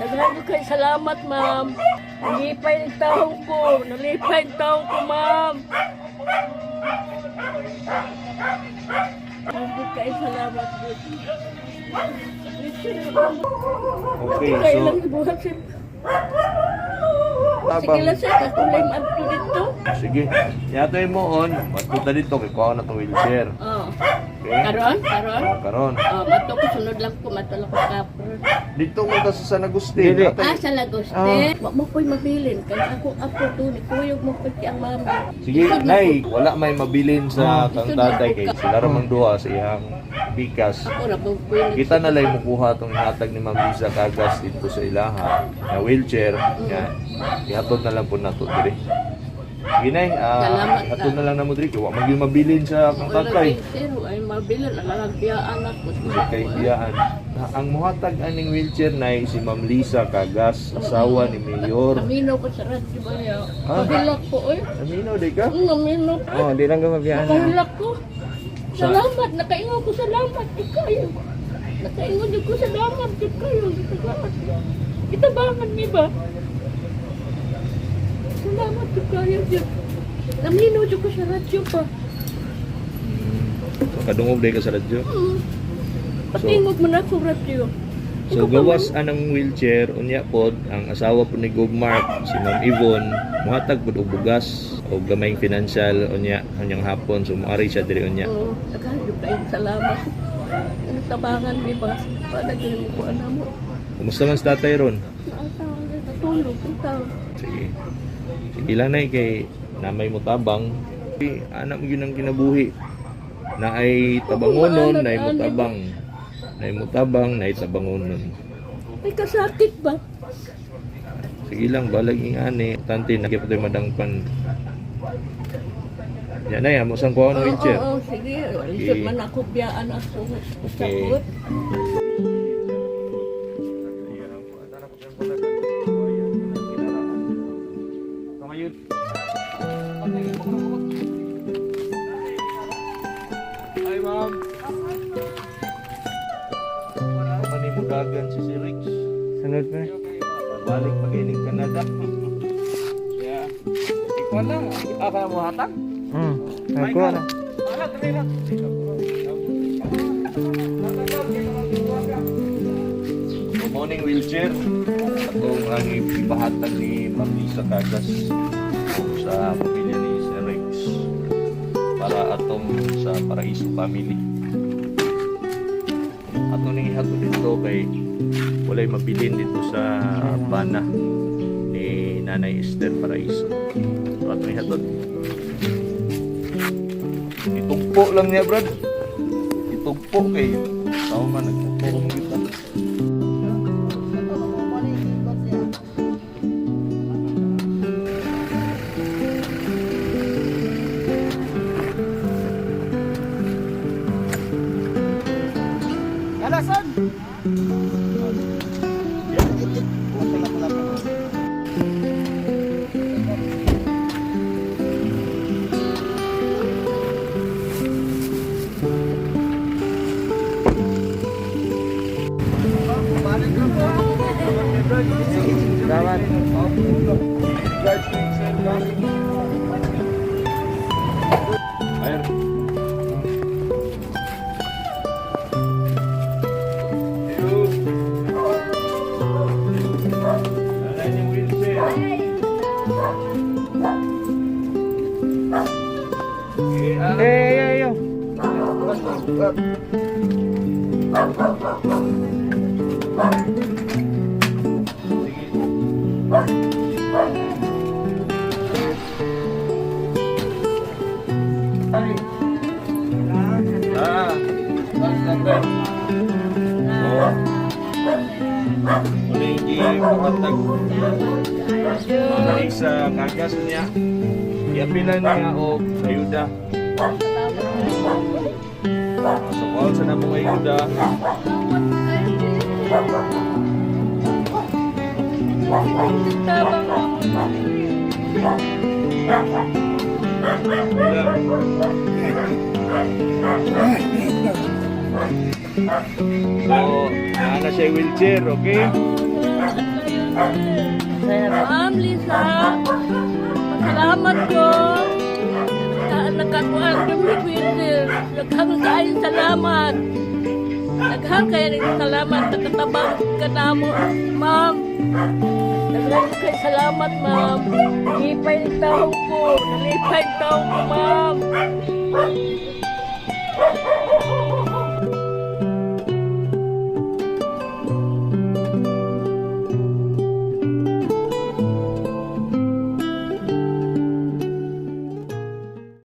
Daghan ko kay salamat, ma'am. Nalipay ang taong ko. Nalipay ang taong ko, ma'am. Daghan ko kay salamat, good. Okay, Kailan so buhat siya. Sige tabang. lang siya, kakulay maadto dito. Sige. Yatoy mo on, matuta dito kay kuha na tong wheelchair. Oh. Okay? Karon, karon. Karon. Oh, mato ko sunod lang ko, mato lang ko kapro. Dito mo ta sa San Agustin. Dili. Ah, sa Lagoste. Wa mo ko'y mabilin. Kaya ako to, ni kuyog mo ko'y ang mama. Sige, nay, wala may mabilin sa kang tatay kay sila ramang duha sa iyang bikas. Ako na po ko'y Kita na lang mukuha tong ihatag ni Ma'am Lisa Cagas dito sa ilaha na wheelchair. Nga, ihatod na lang po nato diri. Ginay, Salamat ihatod na. na lang na mo diri. Wa maging mabilin sa kang tatay. Pero ay mabilin. Alalagpiyaan ako. Kay biyaan. Ang muhatag aning wheelchair na si Ma'am Lisa Cagas, asawa ni Mayor. Naminaw ko sa radyo ba niya? Ah. Pahilak ko eh. Amino, di ka? Naminaw ko. Oh, di lang gumabiyaan na. Pahilak ko. Salamat. Nakaingo ko salamat. Ikayo. Nakaingo din ko salamat. Ikayo. Itabangan niyo ba? Salamat. Ikayo. Naminaw ko sa radyo pa. Kadungog day ka sa radyo. Patingog mo na ako radyo. So gawas anang wheelchair unya pod ang asawa po ni Gov Mark si Ma'am Yvonne muhatag pod og bugas o gamayng financial unya anyang hapon so moari siya diri unya. Oo. Naghahanap kayo. Salamat. Nagtabangan niyo ba? Paano mo ko anak mo? Kumusta man sa tatay ron? Natulog. Ikaw. Sige. Sige lang nay kay namay mo tabang. Anak mo yun ang kinabuhi. Na ay tabangonon, na ay mutabang. Na ay mutabang, na ay tabangonon. May kasakit ba? Sige lang, balag ingani. Tante, nakipatoy madangpan. Yan na yan, musang kuha ng wheelchair. Oo, sige. Isip man ako biyaan ako. Okay. Sakot. Hi, ma'am. Wala pa ni Mugagan si Rex. Sunod pa. Balik pa kay Canada. Ya. Ikaw lang. Kaya mo hatag? Ako na. Ala, dali lang. Good morning, wheelchair. Atong ang ipahatag ni Ma'am Lisa Cagas sa pamilya ni Sir Rex para atong sa Paraiso family. Atong ning ihatod dito kay walay mabilin dito sa bana ni Nanay Esther Paraiso. So atong ihatod. Itugpo lang niya, brad. Itugpo kay tao man nagtuturo mo kita. Kalasan! Salamat. Ayun. Nanay niyang wheelchair. Eh, yo. Muli gipamatag Mali sa Cagas niya. Iapilan niya o ayuda. So kung sa namong ayuda, so, na siya wheelchair, okay? Ma'am Lisa, pasalamat ko. Nakakuhaan kami Winter. Naghang kain salamat. Naghang kayo ng salamat. Nakatabang ka na mo, ma'am. Naghang kayo salamat, ma'am. Nalipay ng taong ko. Nalipay ng taong ko, ma'am.